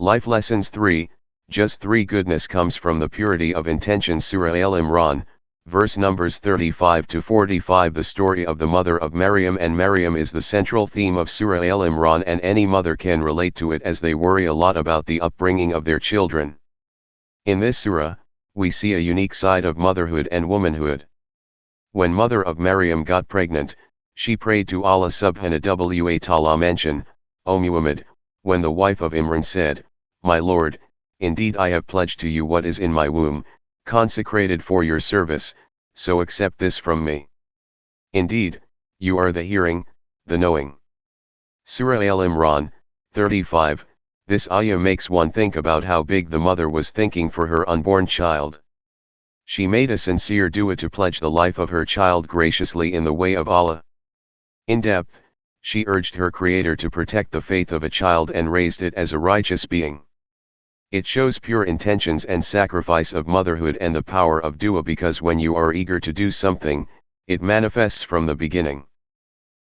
Life Lessons 3, Just 3 Goodness comes from the purity of intention. Surah Al-Imran, verse numbers 35 to 45. The story of the mother of Maryam, and Maryam is the central theme of Surah Al-Imran, and any mother can relate to it as they worry a lot about the upbringing of their children. In this surah, we see a unique side of motherhood and womanhood. When mother of Maryam got pregnant, she prayed to Allah subhanahu wa ta'ala. Mention, O Muhammad, when the wife of Imran said, My Lord, indeed I have pledged to you what is in my womb, consecrated for your service, so accept this from me. Indeed, you are the hearing, the knowing. Surah Al-Imran, 35. This ayah makes one think about how big the mother was thinking for her unborn child. She made a sincere dua to pledge the life of her child graciously in the way of Allah. In depth, she urged her Creator to protect the faith of a child and raised it as a righteous being. It shows pure intentions and sacrifice of motherhood and the power of dua, because when you are eager to do something, it manifests from the beginning.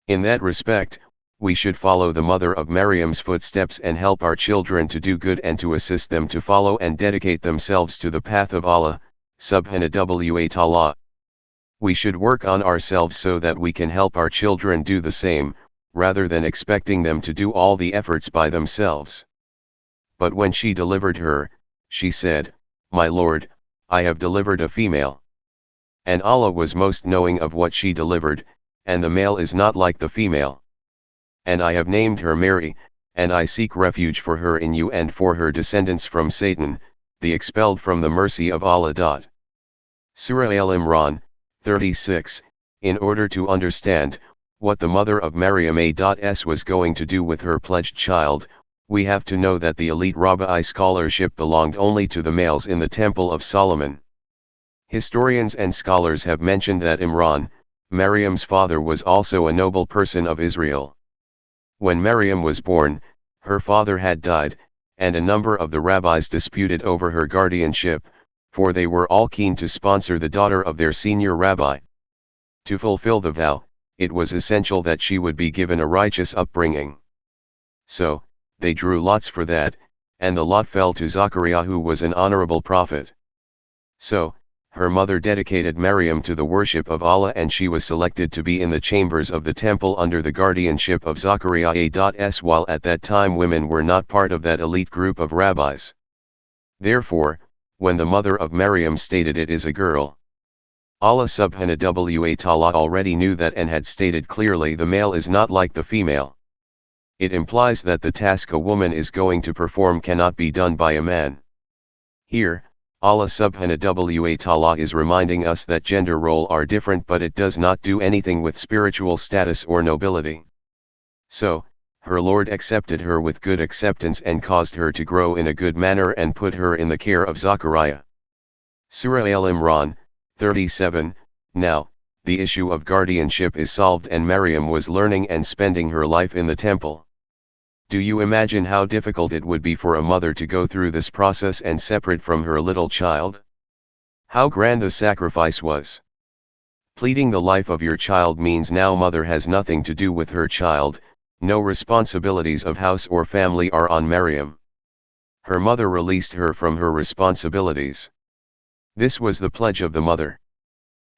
In that respect, we should follow the mother of Maryam's footsteps and help our children to do good and to assist them to follow and dedicate themselves to the path of Allah, subhanahu wa ta'ala. We should work on ourselves so that we can help our children do the same, rather than expecting them to do all the efforts by themselves. But when she delivered her, she said, My Lord, I have delivered a female. And Allah was most knowing of what she delivered, and the male is not like the female. And I have named her Mary, and I seek refuge for her in you and for her descendants from Satan, the expelled from the mercy of Allah. Surah Al-Imran, 36. In order to understand what the mother of Maryam A.S. was going to do with her pledged child, we have to know that the elite Rabbi scholarship belonged only to the males in the Temple of Solomon. Historians and scholars have mentioned that Imran, Maryam's father, was also a noble person of Israel. When Maryam was born, her father had died, and a number of the rabbis disputed over her guardianship, for they were all keen to sponsor the daughter of their senior rabbi. To fulfill the vow, it was essential that she would be given a righteous upbringing. So, they drew lots for that, and the lot fell to Zachariah, who was an honorable prophet. So, her mother dedicated Maryam to the worship of Allah, and she was selected to be in the chambers of the temple under the guardianship of Zachariah A.S. While at that time women were not part of that elite group of rabbis. Therefore, when the mother of Maryam stated it is a girl, Allah subhanahu wa ta'ala already knew that and had stated clearly the male is not like the female. It implies that the task a woman is going to perform cannot be done by a man. Here, Allah subhanahu wa ta'ala is reminding us that gender role are different, but it does not do anything with spiritual status or nobility. So, her Lord accepted her with good acceptance and caused her to grow in a good manner and put her in the care of Zachariah. Surah Al-Imran, 37. Now, the issue of guardianship is solved, and Maryam was learning and spending her life in the temple. Do you imagine how difficult it would be for a mother to go through this process and separate from her little child? How grand the sacrifice was! Pleading the life of your child means now mother has nothing to do with her child, no responsibilities of house or family are on Maryam. Her mother released her from her responsibilities. This was the pledge of the mother.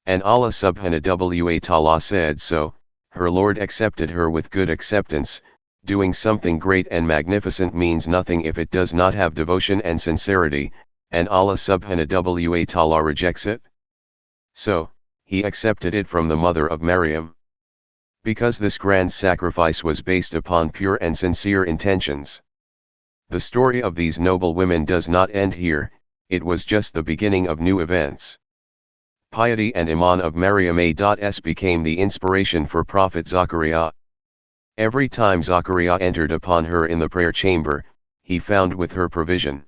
And Allah subhanahu wa ta'ala said so, her Lord accepted her with good acceptance. Doing something great and magnificent means nothing if it does not have devotion and sincerity, and Allah subhanahu wa ta'ala rejects it. So, He accepted it from the mother of Maryam. Because this grand sacrifice was based upon pure and sincere intentions. The story of these noble women does not end here, it was just the beginning of new events. Piety and Iman of Maryam A.S. became the inspiration for Prophet Zachariah. Every time Zachariah entered upon her in the prayer chamber, he found with her provision.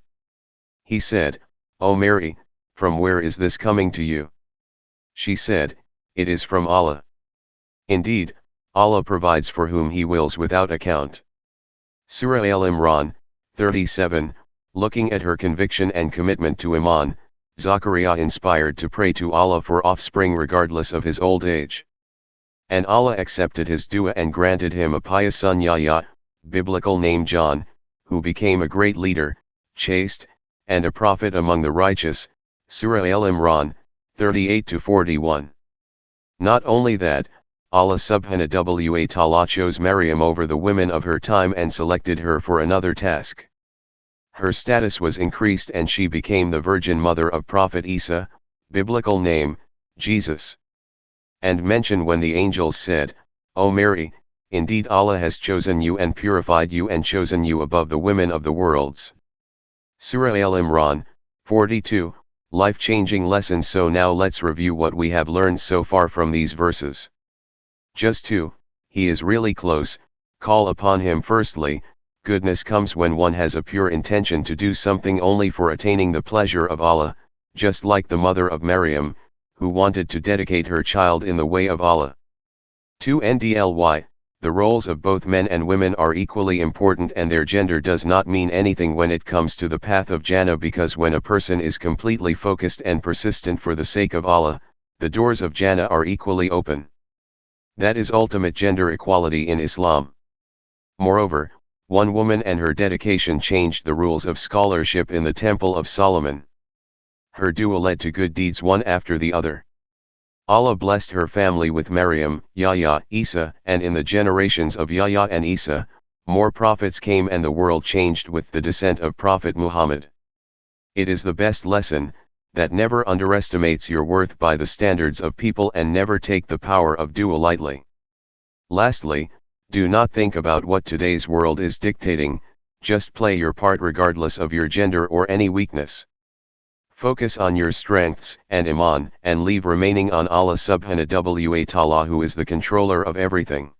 He said, O Mary, from where is this coming to you? She said, It is from Allah. Indeed, Allah provides for whom He wills without account. Surah Al-Imran, 37. Looking at her conviction and commitment to Iman, Zachariah inspired to pray to Allah for offspring regardless of his old age. And Allah accepted his dua and granted him a pious son Yahya, biblical name John, who became a great leader, chaste, and a prophet among the righteous. Surah Al-Imran, 38-41. Not only that, Allah subhanahu wa ta'ala chose Maryam over the women of her time and selected her for another task. Her status was increased and she became the virgin mother of Prophet Isa, biblical name, Jesus. And mention when the angels said, O Mary, indeed Allah has chosen you and purified you and chosen you above the women of the worlds. Surah Al-Imran, 42, life-changing lessons. So now let's review what we have learned so far from these verses. Just 2, He is really close. Call upon Him. Firstly, goodness comes when one has a pure intention to do something only for attaining the pleasure of Allah, just like the mother of Maryam, who wanted to dedicate her child in the way of Allah. 2. Ndly, the roles of both men and women are equally important and their gender does not mean anything when it comes to the path of Jannah, because when a person is completely focused and persistent for the sake of Allah, the doors of Jannah are equally open. That is ultimate gender equality in Islam. Moreover, one woman and her dedication changed the rules of scholarship in the Temple of Solomon. Her dua led to good deeds one after the other. Allah blessed her family with Maryam, Yahya, Isa, and in the generations of Yahya and Isa, more prophets came and the world changed with the descent of Prophet Muhammad. It is the best lesson, that never underestimates your worth by the standards of people and never take the power of dua lightly. Lastly, do not think about what today's world is dictating, just play your part regardless of your gender or any weakness. Focus on your strengths and iman and leave remaining on Allah subhanahu wa ta'ala, who is the controller of everything.